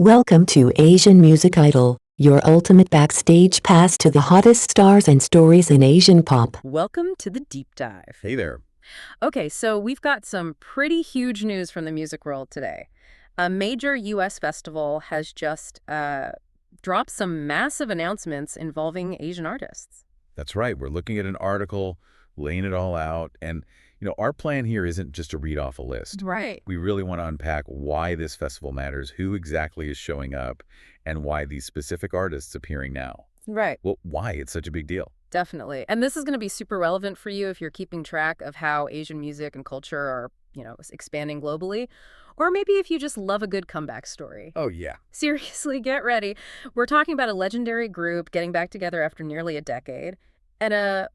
Welcome to Asian Music Idol, your ultimate backstage pass to the hottest stars and stories in Asian pop. Welcome to the deep dive. Hey there. Okay, so we've got some pretty huge news from the music world today. A major U.S. festival has just dropped some massive announcements involving Asian artists. That's right. We're looking at an article, laying it all out. And, our plan here isn't just to read off a list. Right. We really want to unpack why this festival matters, who exactly is showing up, and why these specific artists appearing now. Right. Well, why it's such a big deal. Definitely. And this is going to be super relevant for you if you're keeping track of how Asian music and culture are, expanding globally. Or maybe if you just love a good comeback story. Oh, yeah. Seriously, get ready. We're talking about a legendary group getting back together after nearly a decade. And a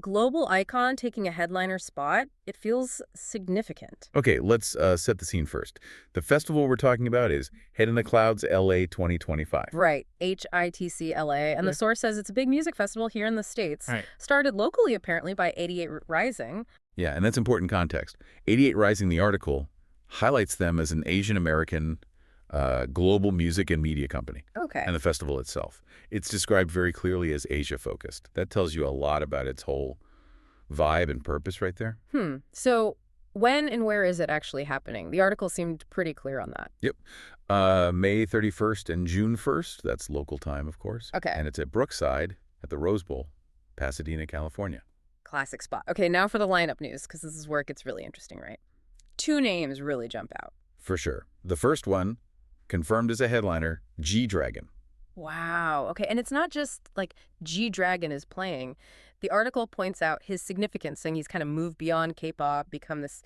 global icon taking a headliner spot. It feels significant. Okay, let's set the scene first. The festival we're talking about is Head in the Clouds LA 2025. Right, HITC LA. And the source says it's a big music festival here in the States. Right. Started locally, apparently, by 88 Rising. Yeah, and that's important context. 88 Rising, the article, highlights them as an Asian American global music and media company. Okay. And the festival itself. It's described very clearly as Asia-focused. That tells you a lot about its whole vibe and purpose right there. So when and where is it actually happening? The article seemed pretty clear on that. Yep. May 31st and June 1st. That's local time, of course. Okay. And it's at Brookside at the Rose Bowl, Pasadena, California. Classic spot. Okay, now for the lineup news, because this is where it gets really interesting, right? Two names really jump out. For sure. The first one, confirmed as a headliner, G-Dragon. Wow. Okay, and it's not just like G-Dragon is playing. The article points out his significance, saying he's kind of moved beyond K-pop, become this,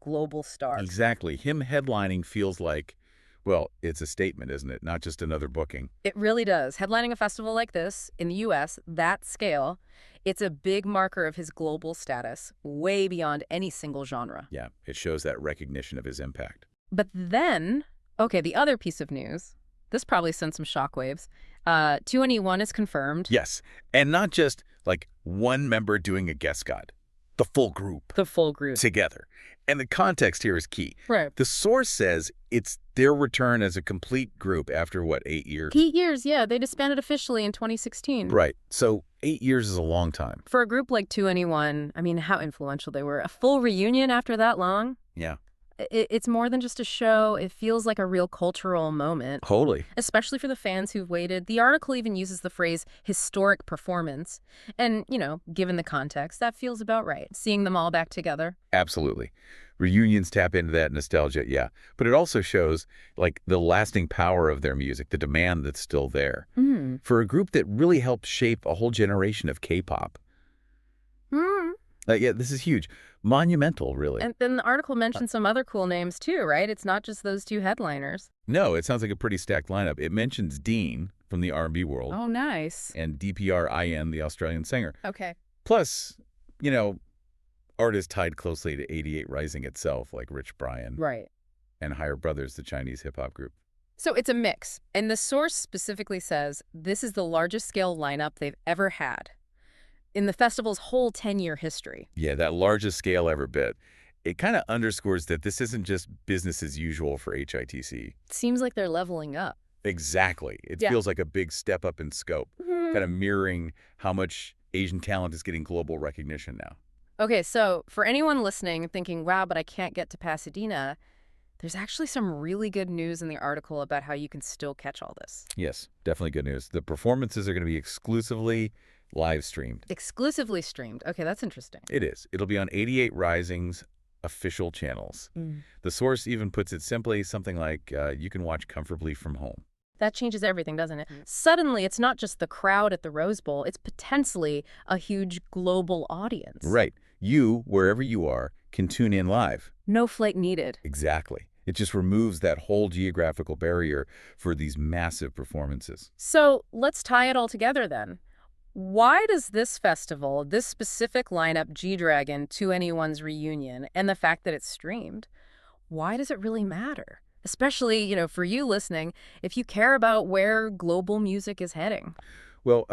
global star. Exactly. Him headlining feels like, well, it's a statement, isn't it? Not just another booking. It really does. Headlining a festival like this in the U.S., that scale, it's a big marker of his global status, way beyond any single genre. Yeah, it shows that recognition of his impact. But then, okay, the other piece of news, this probably sent some shockwaves. 2NE1 is confirmed. Yes, and not just like one member doing a guest spot, the full group. The full group. Together. And the context here is key. Right. The source says it's their return as a complete group after, 8 years? 8 years, yeah. They disbanded officially in 2016. Right. So 8 years is a long time. For a group like 2NE1, I mean, how influential they were. A full reunion after that long? Yeah. It's more than just a show. It feels like a real cultural moment. Totally. Especially for the fans who've waited. The article even uses the phrase historic performance. And, given the context, that feels about right. Seeing them all back together. Absolutely. Reunions tap into that nostalgia, yeah. But it also shows, the lasting power of their music, the demand that's still there. For a group that really helped shape a whole generation of K-pop. Yeah, this is huge. Monumental, really. And then the article mentions some other cool names, too, right? It's not just those two headliners. No, it sounds like a pretty stacked lineup. It mentions Dean from the R&B world. Oh, nice. And DPRIN, the Australian singer. Okay. Plus, artists tied closely to 88 Rising itself, like Rich Brian. Right. And Higher Brothers, the Chinese hip-hop group. So it's a mix. And the source specifically says this is the largest scale lineup they've ever had in the festival's whole 10-year history. Yeah, that largest scale ever bit. It kind of underscores that this isn't just business as usual for HITC. It seems like they're leveling up. Exactly. It feels like a big step up in scope, kind of mirroring how much Asian talent is getting global recognition now. Okay, so for anyone listening thinking, wow, but I can't get to Pasadena, there's actually some really good news in the article about how you can still catch all this. Yes, definitely good news. The performances are going to be exclusively live streamed. Exclusively streamed. Okay, that's interesting. It is. It'll be on 88 Rising's official channels. The source even puts it simply, something like, you can watch comfortably from home. That changes everything, doesn't it? Suddenly, it's not just the crowd at the Rose Bowl. It's potentially a huge global audience. Right. You, wherever you are, can tune in live. No flight needed. Exactly. It just removes that whole geographical barrier for these massive performances. So let's tie it all together then. Why does this festival, this specific lineup, G-Dragon, 2NE1's reunion, and the fact that it's streamed, why does it really matter? Especially, for you listening, if you care about where global music is heading. Well,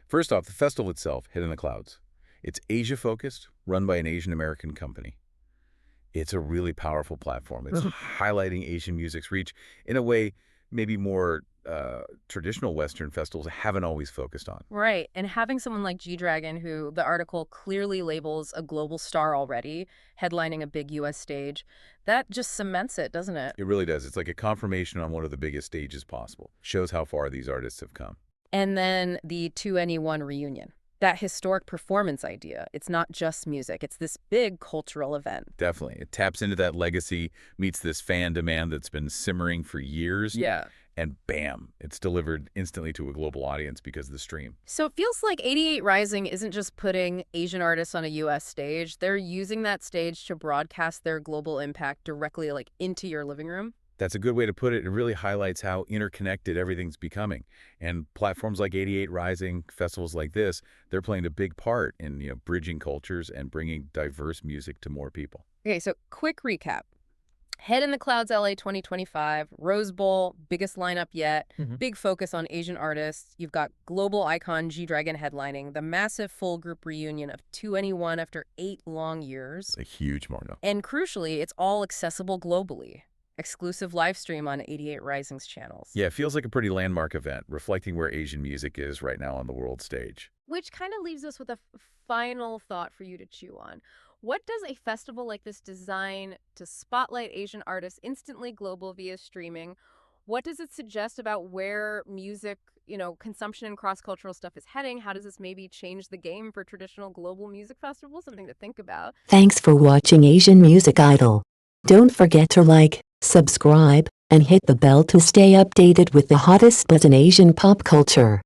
first off, the festival itself, Head in the Clouds. It's Asia-focused, run by an Asian-American company. It's a really powerful platform. It's highlighting Asian music's reach in a way maybe more traditional Western festivals haven't always focused on. Right. And having someone like G-Dragon, who the article clearly labels a global star already, headlining a big U.S. stage, that just cements it, doesn't it? It really does. It's like a confirmation on one of the biggest stages possible. Shows how far these artists have come. And then the 2NE1 reunion. That historic performance idea. It's not just music. It's this big cultural event. Definitely. It taps into that legacy, meets this fan demand that's been simmering for years. Yeah. And bam, it's delivered instantly to a global audience because of the stream. So it feels like 88 Rising isn't just putting Asian artists on a U.S. stage. They're using that stage to broadcast their global impact directly into your living room. That's a good way to put it. It really highlights how interconnected everything's becoming. And platforms like 88 Rising, festivals like this, they're playing a big part in bridging cultures and bringing diverse music to more people. Okay, so quick recap. Head in the Clouds LA 2025, Rose Bowl, biggest lineup yet, big focus on Asian artists. You've got global icon G-Dragon headlining, the massive full group reunion of 2NE1 after 8 long years. A huge moment. And crucially, it's all accessible globally. Exclusive live stream on 88 Rising's channels. Yeah, it feels like a pretty landmark event, reflecting where Asian music is right now on the world stage. Which kind of leaves us with a final thought for you to chew on. What does a festival like this design to spotlight Asian artists instantly global via streaming? What does it suggest about where music, consumption and cross-cultural stuff is heading? How does this maybe change the game for traditional global music festivals? Something to think about. Thanks for watching Asian Music Idol. Don't forget to like, subscribe, and hit the bell to stay updated with the hottest buzz in Asian pop culture.